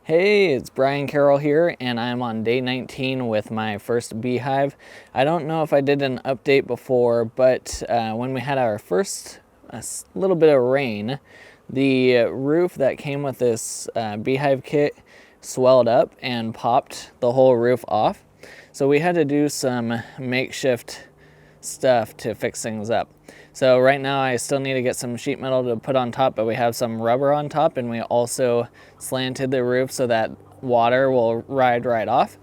Hey, it's Brian Carroll here, and I'm on day 19 with my first beehive. I don't know if I did an update before, but when we had our first little bit of rain, the roof that came with this beehive kit swelled up and popped the whole roof off. So we had to do some makeshift stuff to fix things up. So right now I still need to get some sheet metal to put on top, but we have some rubber on top, and we also slanted the roof so that water will ride right off.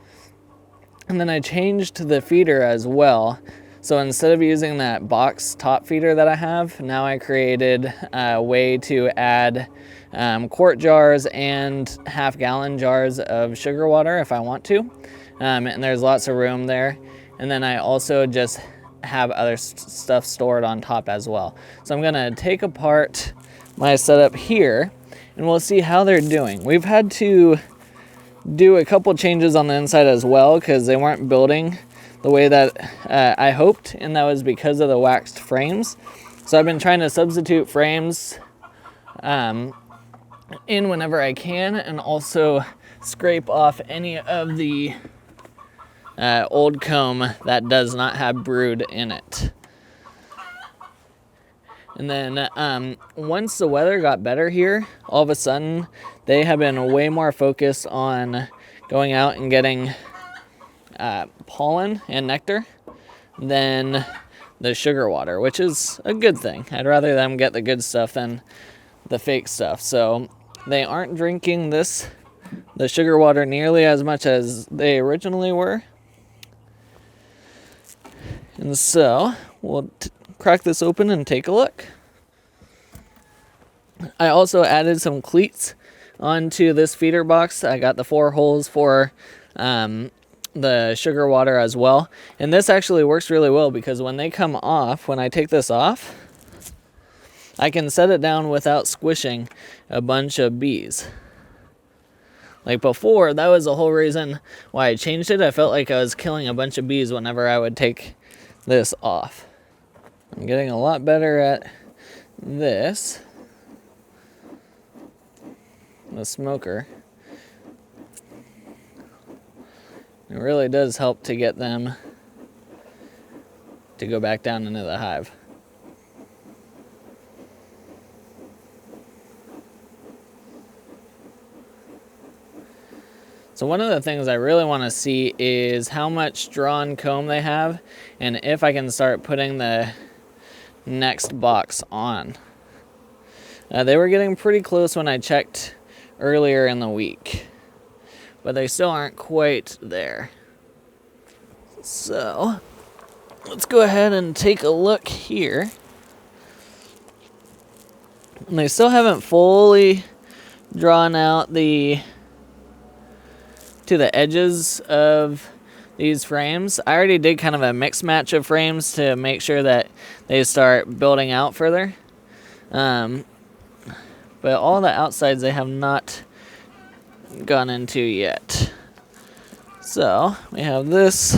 And then I changed the feeder as well. So instead of using that box top feeder that I have, now I created a way to add quart jars and half-gallon jars of sugar water if I want to. And there's lots of room there. And then I also just have other stuff stored on top as well. So I'm gonna take apart my setup here and we'll see how they're doing. We've had to do a couple changes on the inside as well because they weren't building the way that I hoped, and that was because of the waxed frames. So I've been trying to substitute frames in whenever I can, and also scrape off any of the old comb that does not have brood in it. And then once the weather got better here, all of a sudden they have been way more focused on going out and getting pollen and nectar than the sugar water, which is a good thing. I'd rather them get the good stuff than the fake stuff. So they aren't drinking the sugar water nearly as much as they originally were. And so we'll crack this open and take a look. I also added some cleats onto this feeder box. I got the 4 holes for the sugar water as well. And this actually works really well because when they come off, when I take this off, I can set it down without squishing a bunch of bees. Like before, that was the whole reason why I changed it. I felt like I was killing a bunch of bees whenever I would take this off. I'm getting a lot better at this. The smoker. It really does help to get them to go back down into the hive. So one of the things I really want to see is how much drawn comb they have, and if I can start putting the next box on. They were getting pretty close when I checked earlier in the week, but they still aren't quite there. So let's go ahead and take a look here. And they still haven't fully drawn out to the edges of these frames. I already did kind of a mix match of frames to make sure that they start building out further. But all the outsides they have not gone into yet. So we have this.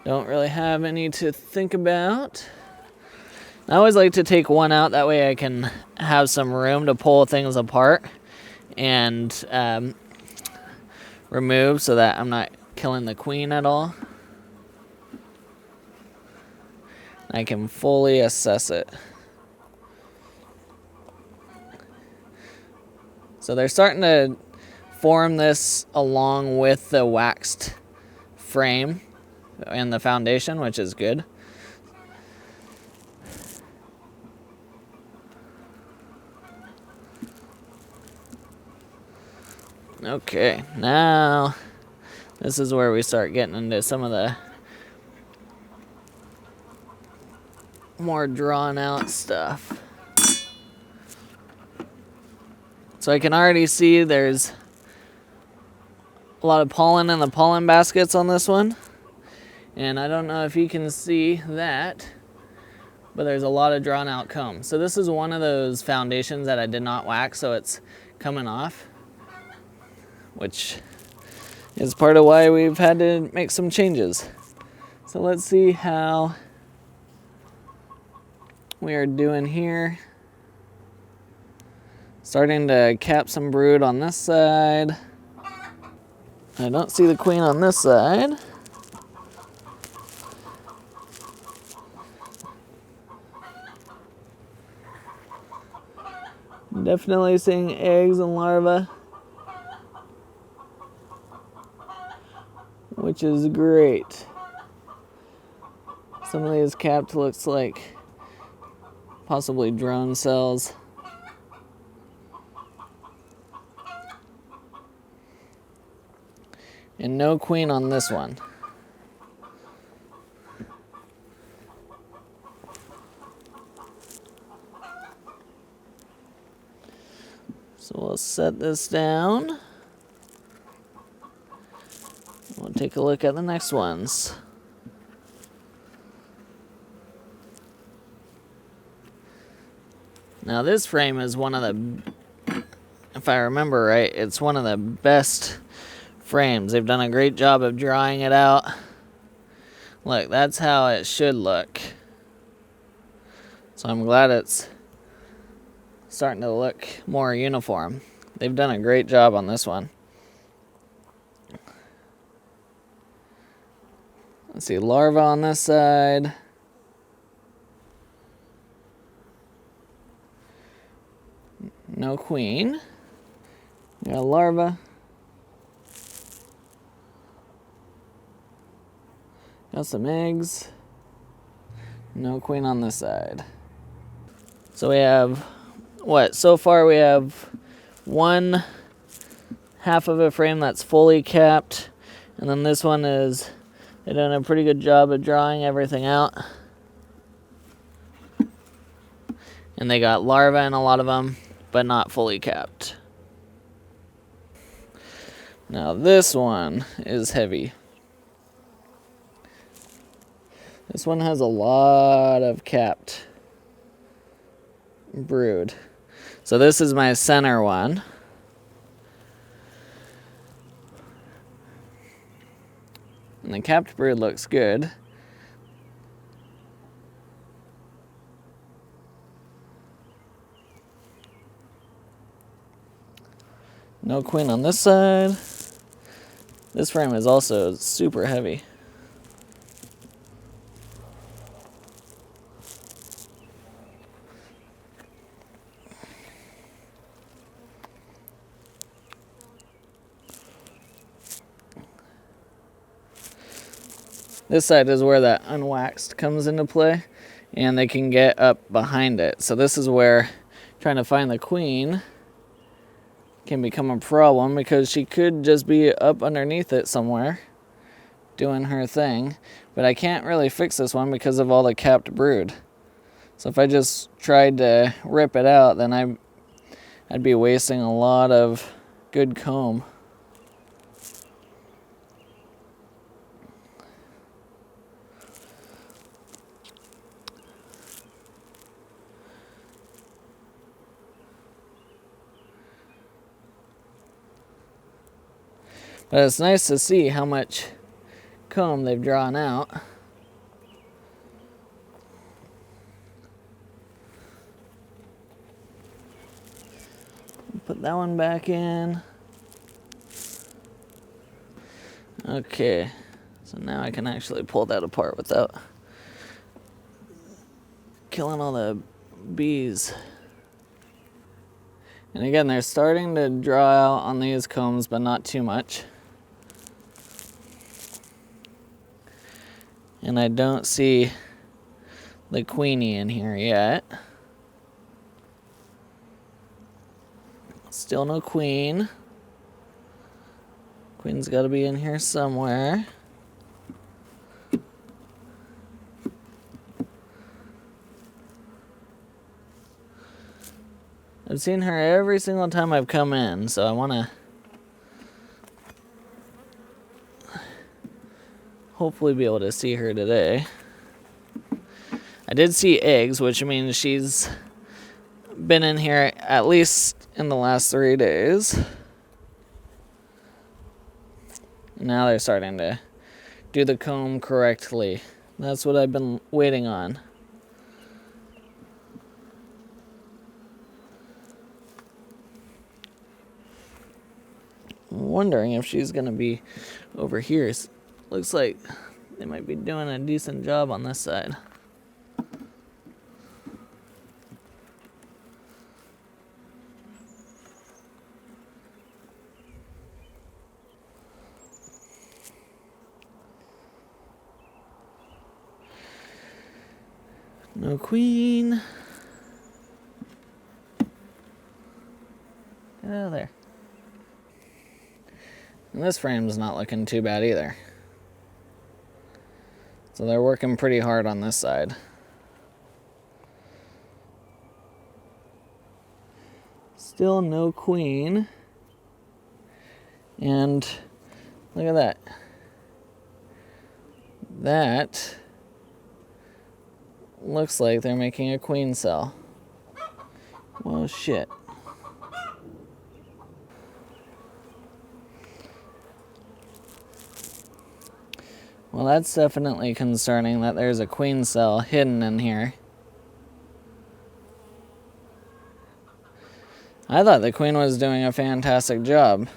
Don't really have any to think about. I always like to take one out, that way I can have some room to pull things apart and remove so that I'm not killing the queen at all. I can fully assess it. So they're starting to form this along with the waxed frame and the foundation, which is good. Okay, now this is where we start getting into some of the more drawn out stuff. So I can already see there's a lot of pollen in the pollen baskets on this one. And I don't know if you can see that, but there's a lot of drawn out comb. So this is one of those foundations that I did not wax, so it's coming off, which is part of why we've had to make some changes. So let's see how we are doing here. Starting to cap some brood on this side. I don't see the queen on this side. Definitely seeing eggs and larvae, which is great. Some of these capped looks like possibly drone cells. And no queen on this one. So we'll set this down. We'll take a look at the next ones. Now this frame is one of the, if I remember right, it's one of the best frames. They've done a great job of drawing it out. Look, that's how it should look. So I'm glad it's starting to look more uniform. They've done a great job on this one. Let's see, larva on this side. No queen. Got a larva. Got some eggs. No queen on this side. So we have, what, so far we have one half of a frame that's fully capped, and then this one is, they're doing a pretty good job of drawing everything out. And they got larvae in a lot of them, but not fully capped. Now this one is heavy. This one has a lot of capped brood. So this is my center one. And the capped brood looks good. No queen on this side. This frame is also super heavy. This side is where that unwaxed comes into play, and they can get up behind it. So this is where trying to find the queen can become a problem, because she could just be up underneath it somewhere doing her thing. But I can't really fix this one because of all the capped brood. So if I just tried to rip it out, then I'd be wasting a lot of good comb. But it's nice to see how much comb they've drawn out. Put that one back in. Okay, so now I can actually pull that apart without killing all the bees. And again, they're starting to draw out on these combs, but not too much. And I don't see the queenie in here yet. Still no queen. Queen's got to be in here somewhere. I've seen her every single time I've come in, so I want to hopefully be able to see her today. I did see eggs, which means she's been in here at least in the last 3 days. Now they're starting to do the comb correctly. That's what I've been waiting on. I'm wondering if she's gonna be over here. Looks like they might be doing a decent job on this side. No queen. Get out of there. And this frame's not looking too bad either. So they're working pretty hard on this side. Still no queen. And look at that. That looks like they're making a queen cell. Well, shit. Well, that's definitely concerning that there's a queen cell hidden in here. I thought the queen was doing a fantastic job.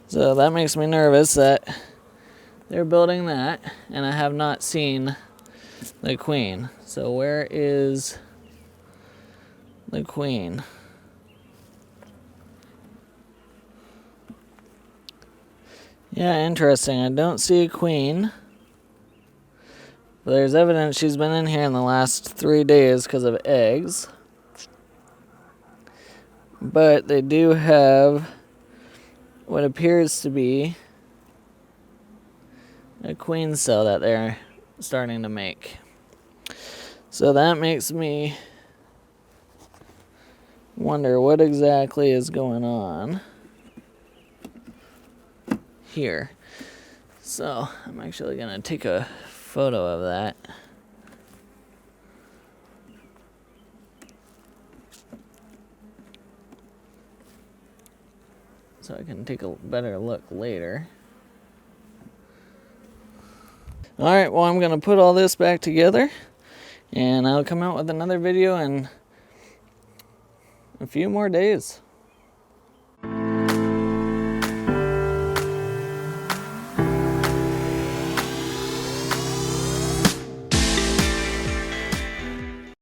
So that makes me nervous that they're building that, and I have not seen the queen. So where is the queen? Yeah, interesting. I don't see a queen. But there's evidence she's been in here in the last 3 days because of eggs. But they do have what appears to be a queen cell that they're starting to make. So that makes me wonder what exactly is going on here. So I'm actually gonna take a photo of that. So I can take a better look later. Alright, well I'm gonna put all this back together and I'll come out with another video in a few more days.